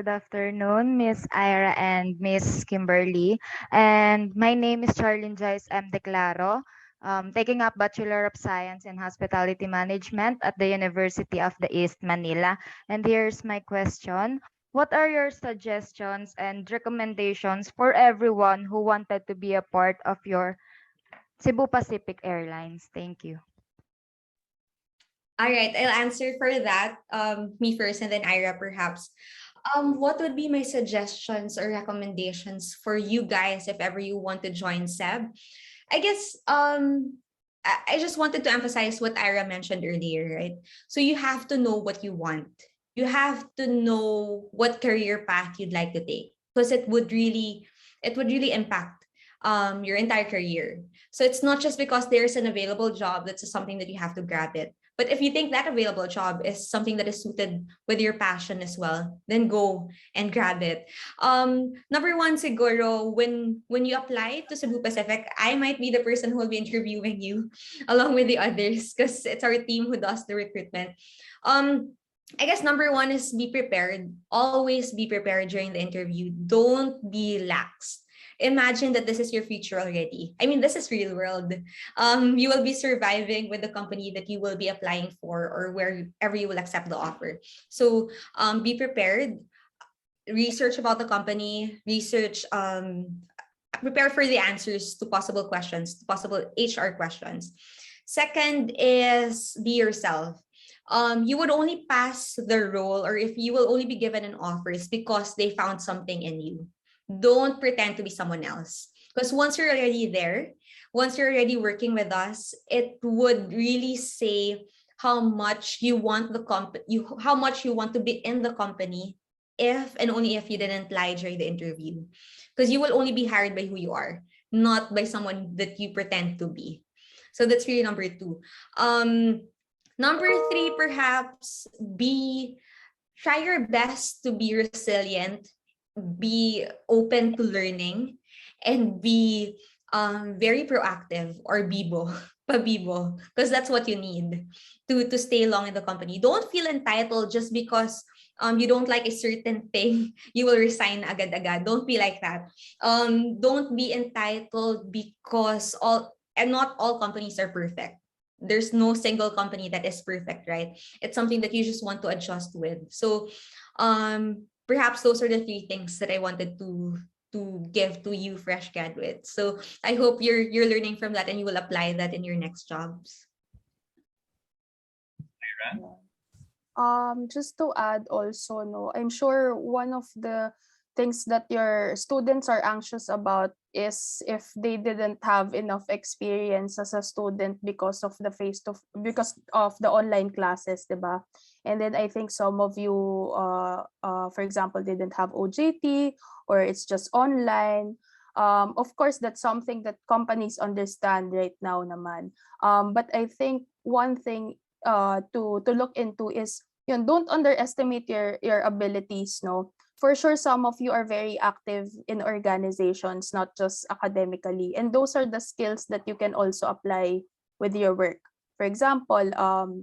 Good afternoon, Miss Ira and Miss Kimberly. And my name is Charlene Joyce M. De Claro, taking up Bachelor of Science in Hospitality Management at the University of the East Manila. And here's my question. What are your suggestions and recommendations for everyone who wanted to be a part of your Cebu Pacific Airlines? Thank you. All right, I'll answer for that. Me first, and then Ira perhaps. What would be my suggestions or recommendations for you guys if ever you want to join SEB? I guess I just wanted to emphasize what Ira mentioned earlier, right? So you have to know what you want. You have to know what career path you'd like to take because it would really impact your entire career. So it's not just because there's an available job that's something that you have to grab it. But if you think that available job is something that is suited with your passion as well, then go and grab it. Number one, siguro, when you apply to Cebu Pacific, I might be the person who will be interviewing you along with the others because it's our team who does the recruitment. I guess number one is be prepared. Always be prepared during the interview. Don't be lax. Imagine that this is your future already. I mean, this is real world. You will be surviving with the company that you will be applying for or wherever you will accept the offer. So be prepared. Research about the company. Prepare for the answers to possible questions, to possible HR questions. Second is be yourself. You would only pass the role or if you will only be given an offer is because they found something in you. Don't pretend to be someone else. Because once you're already there, once you're already working with us, it would really say how much you want how much you want to be in the company if and only if you didn't lie during the interview. Because you will only be hired by who you are, not by someone that you pretend to be. So that's really number two. Number three, perhaps try your best to be resilient, be open to learning, and be very proactive or bibo, pabibo, because that's what you need to stay long in the company. Don't feel entitled just because you don't like a certain thing, you will resign agad-agad. Don't be like that. Don't be entitled because not all companies are perfect. There's no single company that is perfect, right? It's something that you just want to adjust with. So perhaps those are the three things that I wanted to give to you fresh graduates. So I hope you're learning from that and you will apply that in your next jobs. Just to add also, no, I'm sure one of the things that your students are anxious about is if they didn't have enough experience as a student because of because of the online classes, diba? And then I think some of you, for example, didn't have OJT or it's just online. Of course, that's something that companies understand right now, naman. But I think one thing to look into is yun, don't underestimate your abilities, no. For sure, some of you are very active in organizations, not just academically, and those are the skills that you can also apply with your work. For example,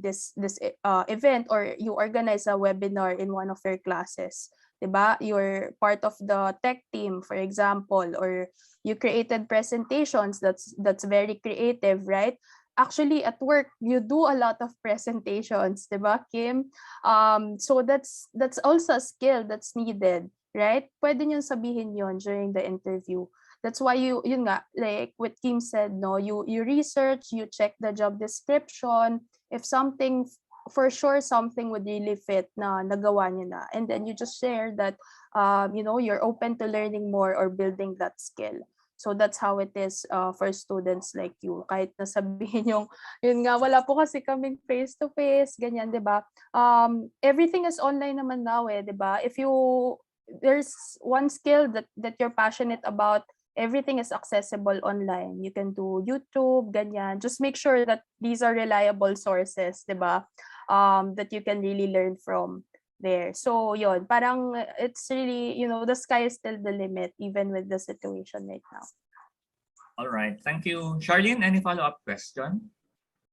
this event, or you organize a webinar in one of your classes, diba? You're part of the tech team, for example, or you created presentations. That's very creative, right? Actually, at work, you do a lot of presentations, diba, Kim? So that's also a skill that's needed, right? Pwede nyo sabihin yon during the interview. That's why yun nga, like what Kim said, no, you research, you check the job description. If something, for sure, something would really fit na nagawa nyo na. And then you just share that, you're open to learning more or building that skill. So that's how it is for students like you. Kahit nasabihin yun nga, wala po kasi kaming face-to-face, ganyan, di ba? Everything is online naman now, di ba? There's one skill that you're passionate about, everything is accessible online. You can do YouTube, ganyan. Just make sure that these are reliable sources, di ba? That you can really learn from there. So yon, parang it's really, the sky is still the limit even with the situation right now. All right, thank you. Charlene, any follow-up question?